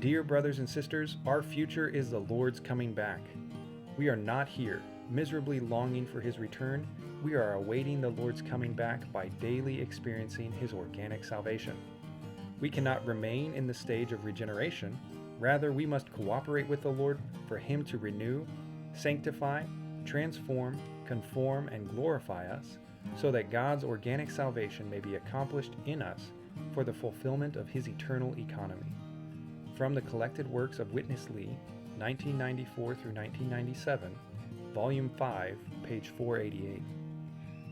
Dear brothers and sisters, our future is the Lord's coming back. We are not here, miserably longing for His return. We are awaiting the Lord's coming back by daily experiencing His organic salvation. We cannot remain in the stage of regeneration. Rather, we must cooperate with the Lord for Him to renew, sanctify, transform, conform, and glorify us, so that God's organic salvation may be accomplished in us for the fulfillment of His eternal economy. From the collected works of Witness Lee, 1994 through 1997, Volume 5, page 488.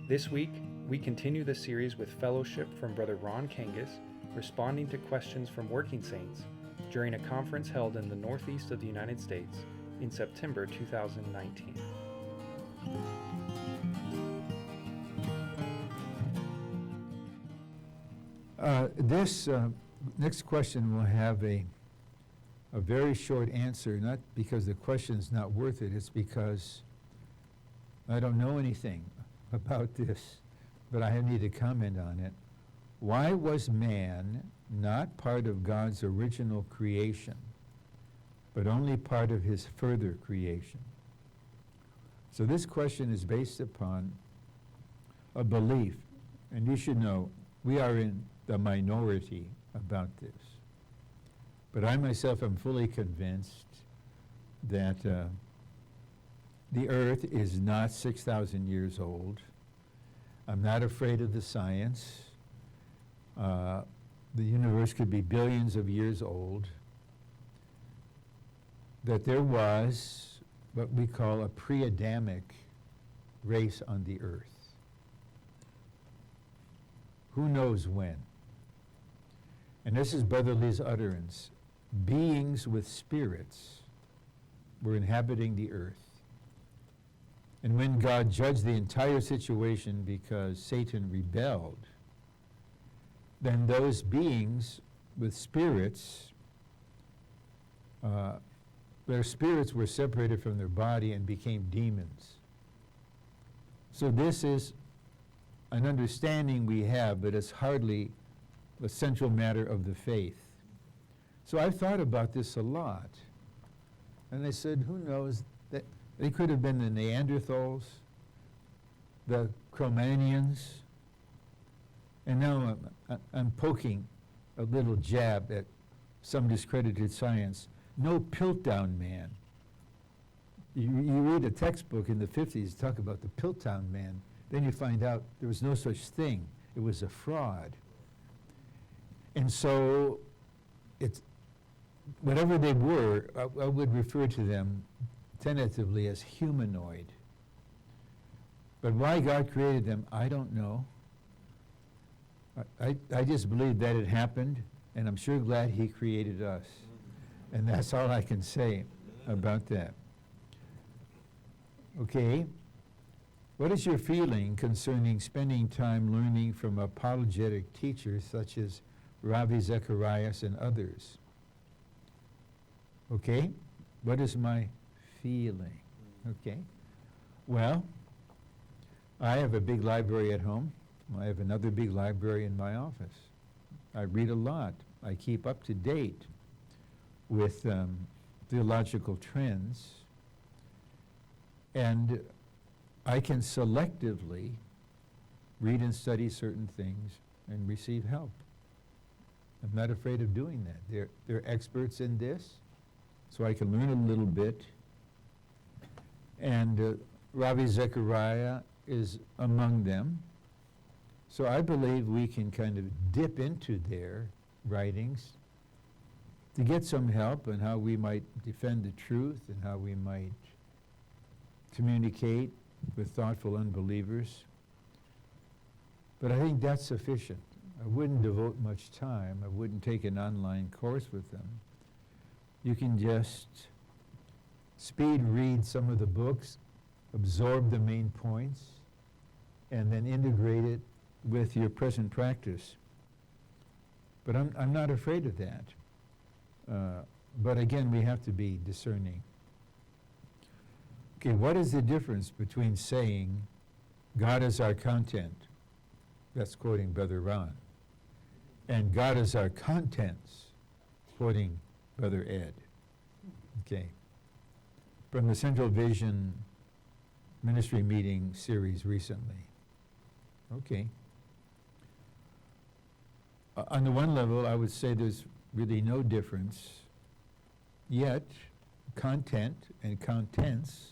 This week, we continue the series with fellowship from Brother Ron Kangas, responding to questions from working saints during a conference held in the Northeast of the United States in September 2019. This next question will have a very short answer, not because the question is not worth it, it's because I don't know anything about this, but I need to comment on it. Why was man not part of God's original creation, but only part of His further creation? So this question is based upon a belief, and you should know we are in the minority about this. But I myself am fully convinced that the earth is not 6,000 years old. I'm not afraid of the science. The universe could be billions of years old. That there was what we call a pre-Adamic race on the earth. Who knows when? And this is Brother Lee's utterance. Beings with spirits were inhabiting the earth. And when God judged the entire situation because Satan rebelled, then those beings with spirits, their spirits were separated from their body and became demons. So this is an understanding we have, but it's hardly the central matter of the faith. So I've thought about this a lot. And I said, who knows, that they could have been the Neanderthals, the Cro-Magnons, and now I'm poking a little jab at some discredited science. No Piltdown man. You read a textbook in the 50s, talk about the Piltdown man, then you find out there was no such thing. It was a fraud. And so it's whatever they were, I would refer to them tentatively as humanoid. But why God created them, I don't know. I just believe that it happened, and I'm sure glad He created us. And that's all I can say about that. Okay. What is your feeling concerning spending time learning from apologetic teachers such as Ravi Zacharias and others? Okay. What is my feeling? Okay. Well, I have a big library at home. I have another big library in my office. I read a lot. I keep up to date with theological trends. And I can selectively read and study certain things and receive help. I'm not afraid of doing that. They're experts in this, so I can learn a little bit. And Ravi Zechariah is among them. So I believe we can kind of dip into their writings to get some help on how we might defend the truth and how we might communicate with thoughtful unbelievers. But I think that's sufficient. I wouldn't devote much time. I wouldn't take an online course with them. You can just speed read some of the books, absorb the main points, and then integrate it with your present practice. But I'm not afraid of that. But again, we have to be discerning. Okay, what is the difference between saying God is our content, that's quoting Brother Ron, and God is our contents, quoting Brother Ed. Okay. From the Central Vision Ministry Meeting series recently. Okay. On the one level, I would say there's really no difference, yet content and contents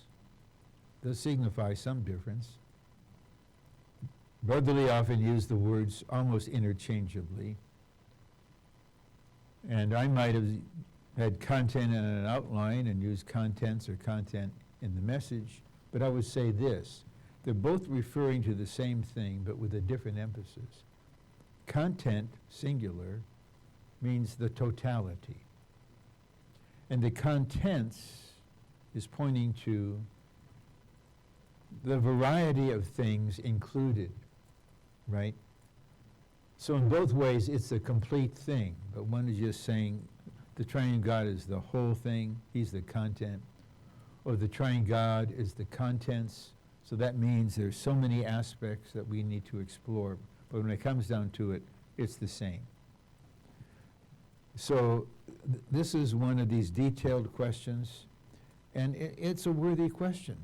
does signify some difference. Brotherly often use the words almost interchangeably, and I might have had content in an outline and used contents or content in the message, but I would say this: they're both referring to the same thing, but with a different emphasis. Content, singular, means the totality. And the contents is pointing to the variety of things included, right? So in both ways, it's a complete thing, but one is just saying the triune God is the whole thing, he's the content, or the triune God is the contents, so that means there's so many aspects that we need to explore, but when it comes down to it, it's the same. So this is one of these detailed questions, and it's a worthy question.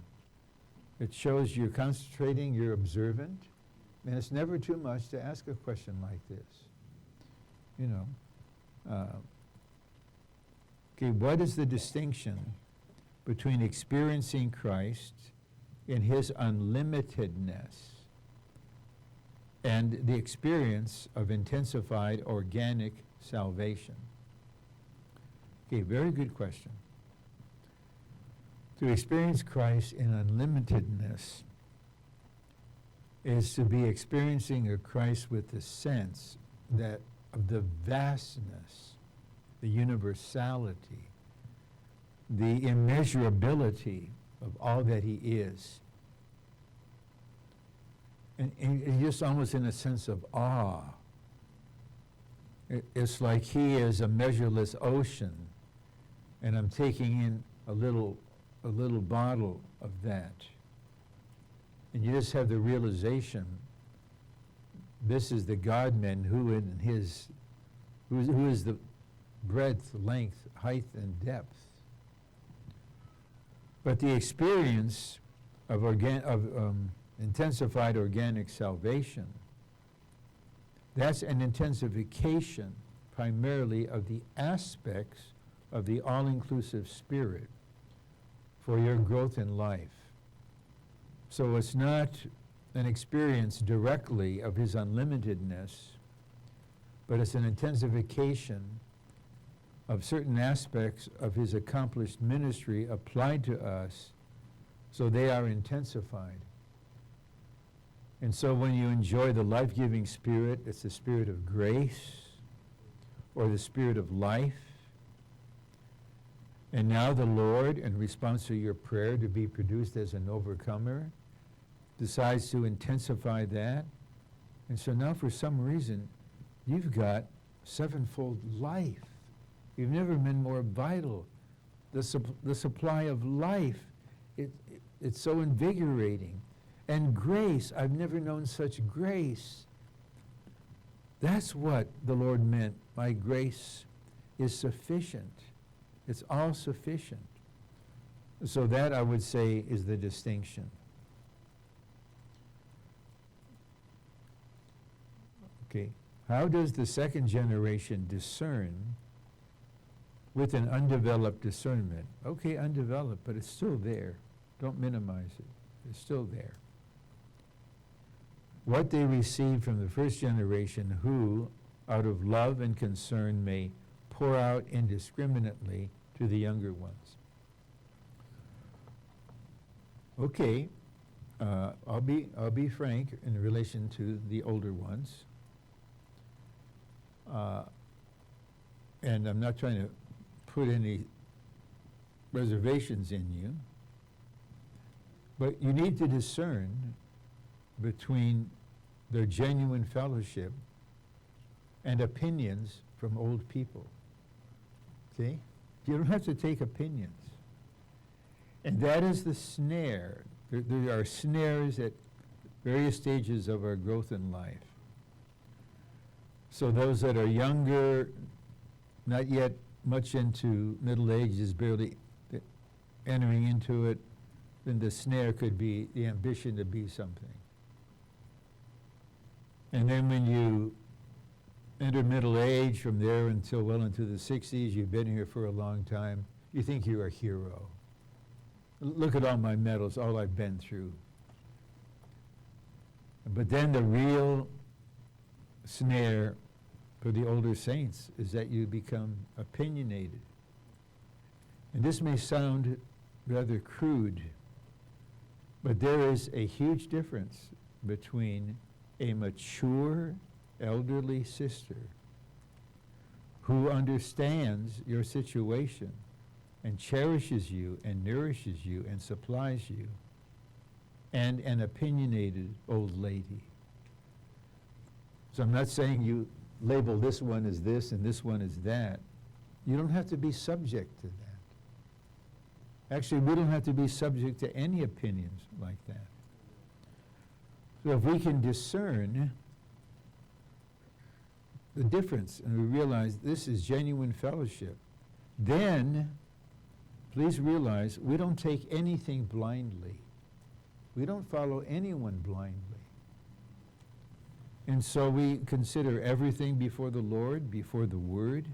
It shows you're concentrating, you're observant, and it's never too much to ask a question like this. You know, okay, what is the distinction between experiencing Christ in his unlimitedness and the experience of intensified organic salvation? Okay, very good question. To experience Christ in unlimitedness is to be experiencing a Christ with the sense that of the vastness, the universality, the immeasurability of all that he is. And just almost in a sense of awe. It's like he is a measureless ocean, and I'm taking in a little bottle of that. And you just have the realization, this is the God-man who is the breadth, length, height, and depth. But the experience of intensified organic salvation, that's an intensification primarily of the aspects of the all-inclusive spirit for your growth in life. So it's not an experience directly of his unlimitedness, but it's an intensification of certain aspects of his accomplished ministry applied to us, so they are intensified. And so when you enjoy the life-giving spirit, it's the spirit of grace or the spirit of life. And now the Lord, in response to your prayer to be produced as an overcomer, decides to intensify that. And so now for some reason, you've got sevenfold life. You've never been more vital. The supply of life, it's so invigorating. And grace, I've never known such grace. That's what the Lord meant. My grace is sufficient. It's all sufficient. So that, I would say, is the distinction. Okay, how does the second generation discern with an undeveloped discernment? Okay, undeveloped, but it's still there. Don't minimize it. It's still there. What they received from the first generation, who, out of love and concern, may pour out indiscriminately to the younger ones. Okay, I'll be frank in relation to the older ones, and I'm not trying to put any reservations in you, but you need to discern between their genuine fellowship and opinions from old people. See? You don't have to take opinions. And that is the snare. There are snares at various stages of our growth in life. So those that are younger, not yet much into middle age, is barely entering into it, then the snare could be the ambition to be something. And then when you enter middle age, from there until well into the 60s, you've been here for a long time, you think you're a hero. Look at all my medals, all I've been through. But then the real snare for the older saints is that you become opinionated. And this may sound rather crude, but there is a huge difference between a mature elderly sister who understands your situation and cherishes you and nourishes you and supplies you, and an opinionated old lady. So I'm not saying you label this one as this and this one as that. You don't have to be subject to that. Actually, we don't have to be subject to any opinions like that. So if we can discern the difference and we realize this is genuine fellowship, then please realize we don't take anything blindly. We don't follow anyone blindly. And so we consider everything before the Lord, before the Word.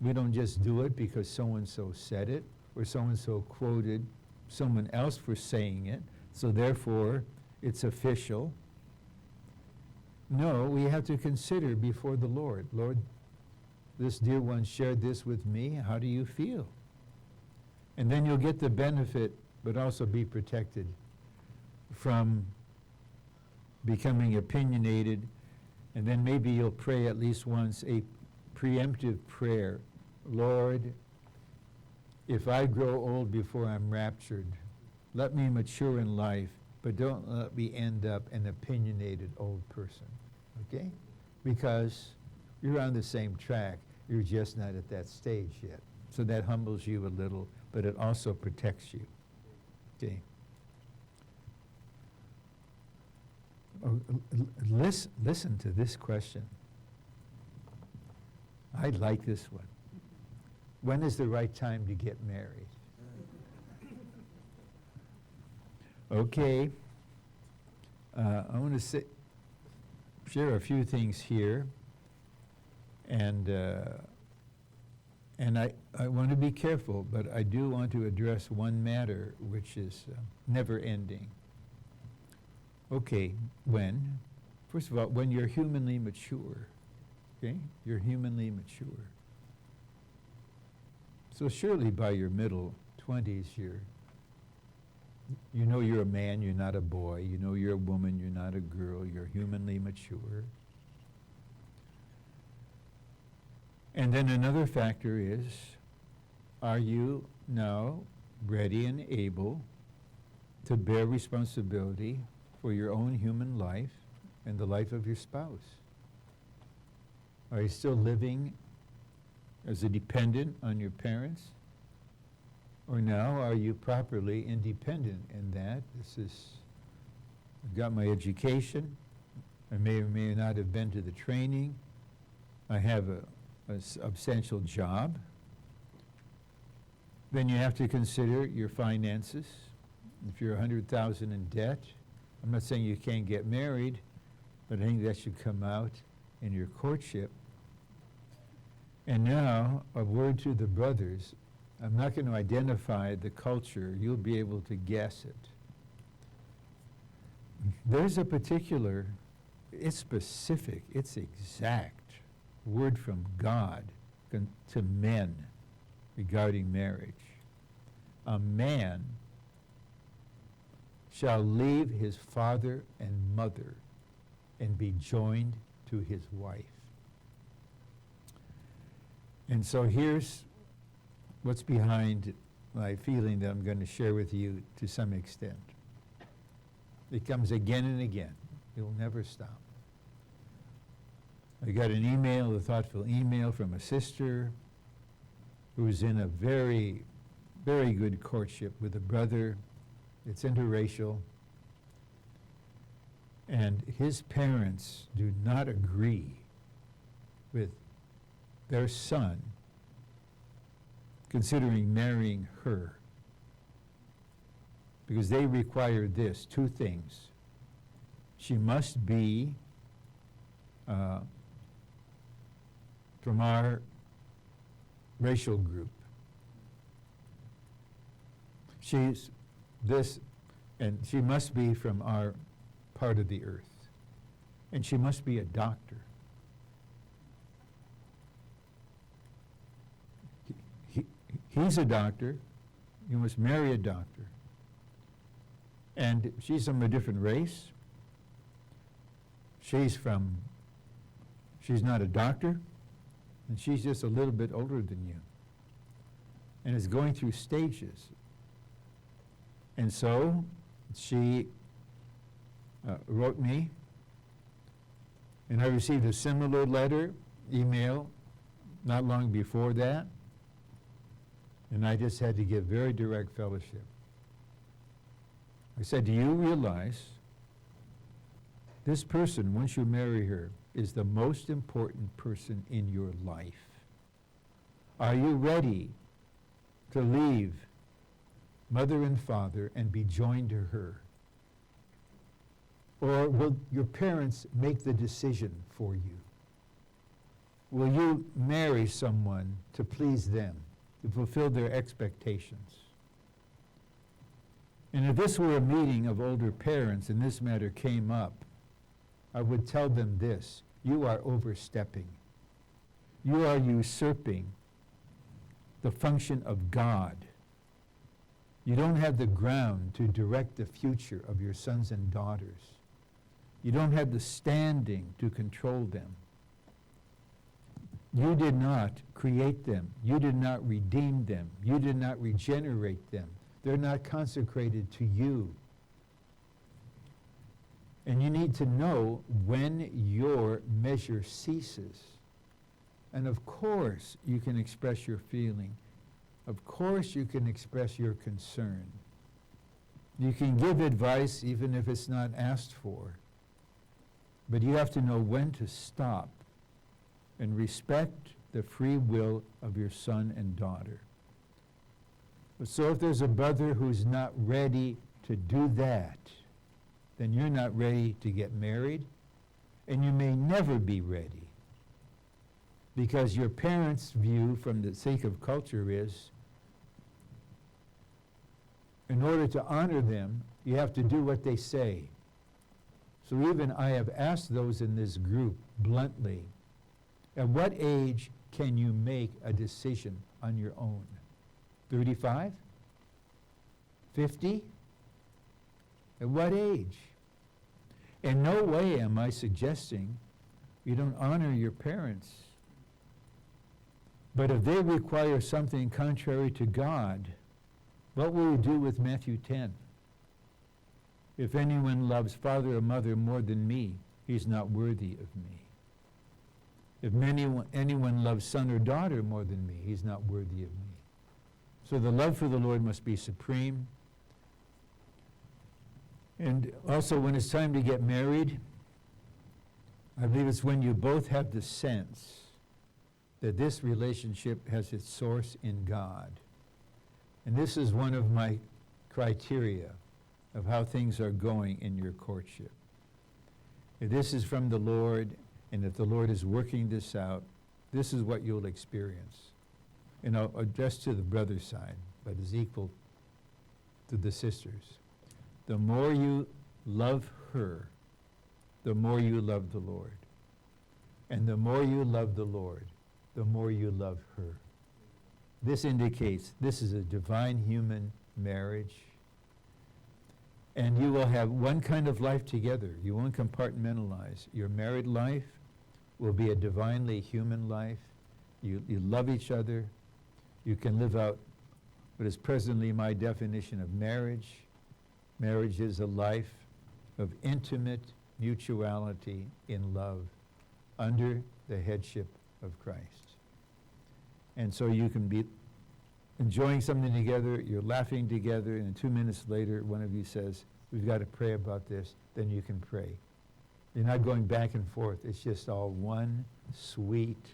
We don't just do it because so-and-so said it, or so-and-so quoted someone else for saying it, so therefore it's official. No, we have to consider before the Lord. Lord, this dear one shared this with me. How do you feel? And then you'll get the benefit, but also be protected from becoming opinionated. And then maybe you'll pray at least once a preemptive prayer. Lord, if I grow old before I'm raptured, let me mature in life, but don't let me end up an opinionated old person, okay? Because you're on the same track, you're just not at that stage yet. So that humbles you a little, but it also protects you, okay? Oh, listen to this question. I like this one. When is the right time to get married? Okay. I want to share a few things here, and I want to be careful, but I do want to address one matter which is never ending. Okay, when? First of all, when you're humanly mature, okay? You're humanly mature. So surely by your middle 20s, you know you're a man, you're not a boy. You know you're a woman, you're not a girl. You're humanly mature. And then another factor is, are you now ready and able to bear responsibility for your own human life and the life of your spouse? Are you still living as a dependent on your parents? Or now are you properly independent in that? I've got my education. I may or may not have been to the training. I have a substantial job. Then you have to consider your finances. If you're $100,000 in debt, I'm not saying you can't get married, but I think that should come out in your courtship. And now, a word to the brothers. I'm not going to identify the culture. You'll be able to guess it. There's a particular, it's specific, it's exact word from God to men regarding marriage. A man shall leave his father and mother and be joined to his wife. And so here's what's behind my feeling that I'm going to share with you to some extent. It comes again and again. It will never stop. I got an email, a thoughtful email from a sister who's in a very, very good courtship with a brother. It's interracial. And his parents do not agree with their son considering marrying her. Because they require this, two things. She must be from our racial group. She's this, and she must be from our part of the earth. And she must be a doctor. He's a doctor. You must marry a doctor. And she's from a different race. She's not a doctor, and she's just a little bit older than you. And is going through stages. And so she wrote me, and I received a similar letter, email, not long before that. And I just had to give very direct fellowship. I said, do you realize this person, once you marry her, is the most important person in your life? Are you ready to leave mother and father and be joined to her? Or will your parents make the decision for you? Will you marry someone to please them, to fulfill their expectations? And if this were a meeting of older parents and this matter came up, I would tell them this: you are overstepping. You are usurping the function of God. You don't have the ground to direct the future of your sons and daughters. You don't have the standing to control them. You did not create them. You did not redeem them. You did not regenerate them. They're not consecrated to you. And you need to know when your measure ceases. And of course, you can express your feeling. Of course, you can express your concern. You can give advice even if it's not asked for. But you have to know when to stop and respect the free will of your son and daughter. So if there's a brother who's not ready to do that, then you're not ready to get married, and you may never be ready. Because your parents' view from the sake of culture is, in order to honor them, you have to do what they say. So even I have asked those in this group bluntly, at what age can you make a decision on your own? 35? 50? At what age? In no way am I suggesting you don't honor your parents. But if they require something contrary to God, what will you do with Matthew 10? If anyone loves father or mother more than me, he's not worthy of me. If anyone loves son or daughter more than me, he's not worthy of me. So the love for the Lord must be supreme. And also, when it's time to get married, I believe it's when you both have the sense that this relationship has its source in God. And this is one of my criteria of how things are going in your courtship. If this is from the Lord, and if the Lord is working this out, this is what you'll experience. And I'll address to the brother side, but is equal to the sisters. The more you love her, the more you love the Lord. And the more you love the Lord, the more you love her. This indicates this is a divine human marriage. And you will have one kind of life together. You won't compartmentalize. Your married life will be a divinely human life. You love each other. You can live out what is presently my definition of marriage. Marriage is a life of intimate mutuality in love under the headship of Christ. And so you can be enjoying something together, you're laughing together, and 2 minutes later, one of you says, we've got to pray about this, then you can pray. You're not going back and forth. It's just all one sweet,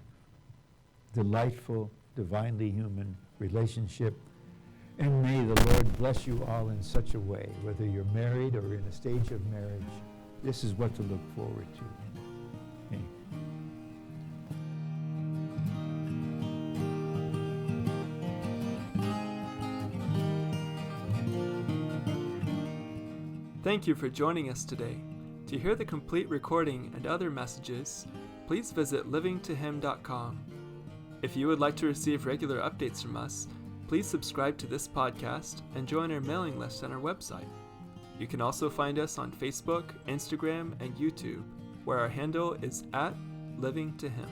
delightful, divinely human relationship. And may the Lord bless you all in such a way, whether you're married or in a stage of marriage. This is what to look forward to. Okay. Thank you for joining us today. To hear the complete recording and other messages, please visit livingtohim.com. If you would like to receive regular updates from us, please subscribe to this podcast and join our mailing list on our website. You can also find us on Facebook, Instagram, and YouTube, where our handle is @livingtohim.